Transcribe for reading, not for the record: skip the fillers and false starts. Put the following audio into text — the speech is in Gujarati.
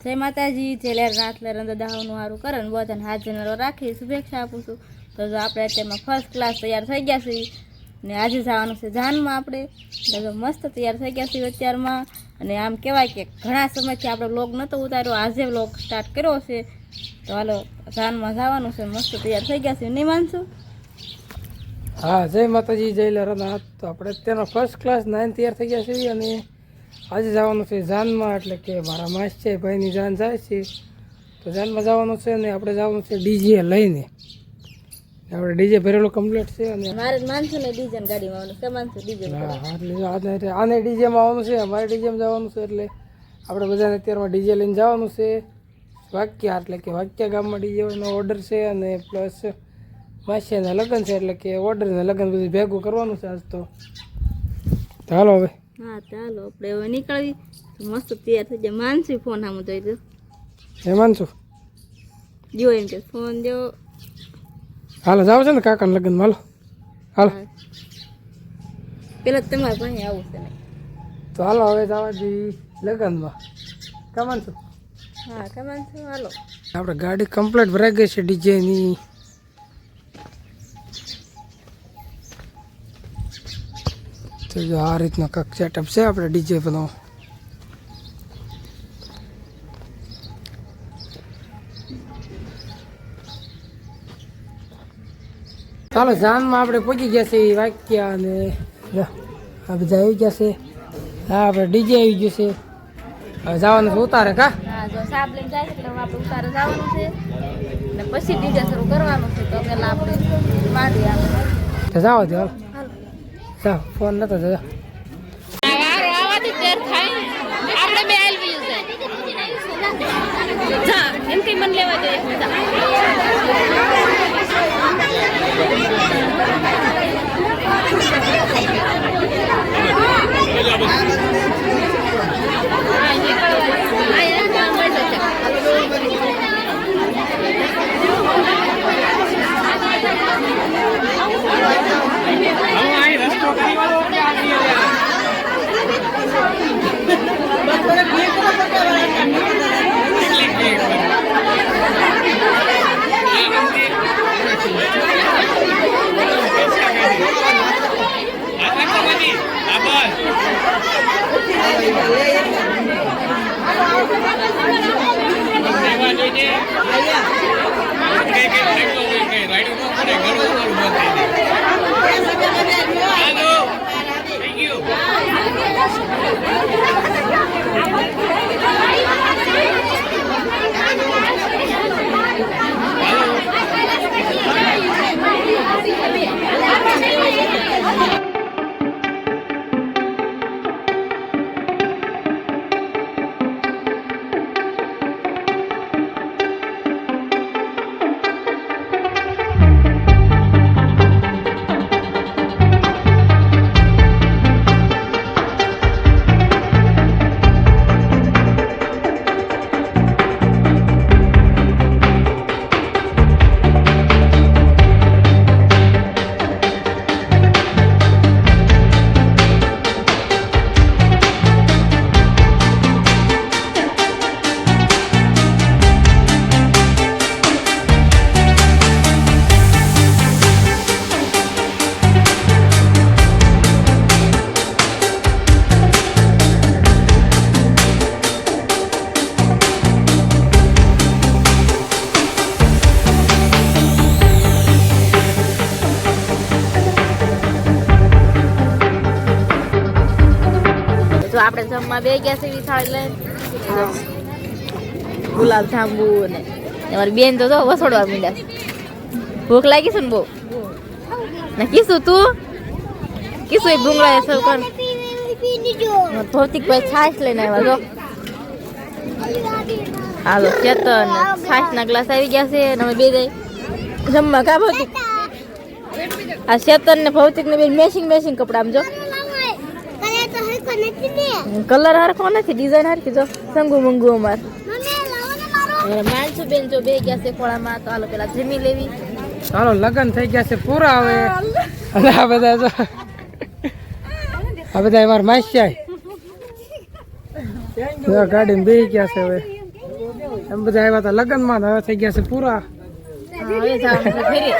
જય માતાજી જેલેર નાથલેર દાદાનું સારું કરે ને બધાને હાજર રાખી શુભેચ્છા આપું છું. તો આપણે અત્યારમાં ફર્સ્ટ ક્લાસ તૈયાર થઈ ગયા છીએ ને આજે જવાનું છે જાનમાં. આપણે એટલે મસ્ત તૈયાર થઈ ગયા છીએ અત્યારમાં. અને આમ કહેવાય કે ઘણા સમયથી આપણે વ્લોગ નહોતો ઉતાર્યો, આજે વ્લોગ સ્ટાર્ટ કર્યો છે. તો હાલો જાનમાં જવાનું છે, મસ્ત તૈયાર થઈ ગયા છે. નહીં માનશું? હા, જય માતાજી જયલેર નાથ. તો આપણે અત્યારમાં ફર્સ્ટ ક્લાસ 9 તૈયાર થઈ ગયા છીએ અને આજે જવાનું છે જાનમાં. એટલે કે મારા માસ છે ભાઈની જાન જાય છે તો જાનમાં જવાનું છે ને આપણે જવાનું છે ડીજે લઈને. આપણે ડીજે ભરેલું કમ્પ્લીટ છે અને મારે માનશું ને ડીજે ગાડીમાં આવવાનું કે માનશું ડીજે? હા, એટલે આને ડીજેમાં આવવાનું છે, અમારે ડીજેમાં જવાનું છે. એટલે આપણે બધાને અત્યારમાં ડીજે લઈને જવાનું છે વાક્યા. એટલે કે વાક્યા ગામમાં ડીજેનો ઓર્ડર છે અને પ્લસ માસિયાના લગ્ન છે. એટલે કે ઓર્ડરને લગ્ન બધું ભેગું કરવાનું છે આજ. તો ચાલો હવે. હા ચાલો આપણે હવે નીકળવી. મસ્ત તૈયાર થઈ જાય. માનસી ફોન આમ જોઈ દો. એ માનશું જો એમ કે ફોન દો. હાલો જાવ છે ને કાકાના લગ્નમાં. હાલો હાલો પેલા તમારે પાસે આવું છે ને. તો હાલો હવે જવા જઈએ લગ્નમાં. કમાન છું? હા કમાન છું. હાલો આપણે ગાડી કમ્પ્લીટ ભરાઈ ગઈ છે ડીજેની. તો જો આ રીતનો કાંક સેટઅપ છે આપણે ડીજે બનાવો. ચાલો જાનમાં આપણે પહોંચી ગયા છે વાક્યા અને આ બધા આવી ગયા છે. હા, આપણે ડીજે આવી ગયું છે. હવે જવાનું છે ઉતારે. કા હા, જો સાબ લઈને જાય એટલે આપણે ઉતારે જવાનું છે ને પછી ડીજે શરૂ કરવાનું છે. તો પેલા આપણે માંડી આપણે તો જાઓ દે. હાલો જાઓ, ફોન નતો જજો. આપણે બે આવી છે એમ કઈ મન લેવા જોઈએ. આપણે જમવા બે ગયા છે વિશાળ લઈને ગુલાબ જાંબુ ને અમારી બેન તો વસોડવા મીડ્યા. ભૂખ લાગી છે ને બહુ ને. કીશું તું કીશું એ ભૂંગળા સૌ કર ભૌતિકભાઈ છાશ લઈને આવ્યા. જો હાલો ચેતન છાશના ગ્લાસ આવી ગયા છે અને અમે બે જઈ જમવા. કા ભૌતિક? આ ચેતન ને ભૌતિક ને બે મેચિંગ કપડા. આમ જો કલર હરખો નથી, ડિઝાઇન હરખી. જો સંગુ મંગુ અમાર માનસુ બેન જો બે ગયા છે ખોળામાં. તો હાલો પેલા જમી લેવી. ચાલો લગ્ન થઈ ગયા છે પૂરા હવે. અને આ બધા જો આ બધા અમારા માસ્યા ગાડીમાં બેસી ગયા છે હવે. એમ બધા આવ્યા હતા લગ્નમાં ને હવે થઈ ગયા છે પૂરા હવે જવાનું છે ઘરે.